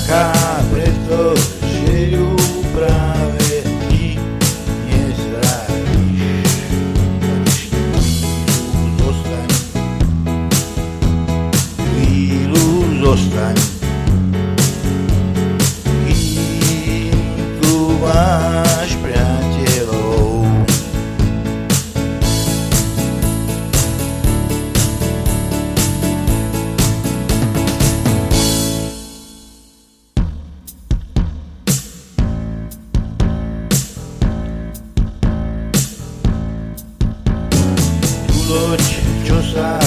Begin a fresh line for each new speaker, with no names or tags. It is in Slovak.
taká, pretože ju práve ty nezradíš. Chvíľu zostaň, kým tu máš priateľov. Tu loď, čo sa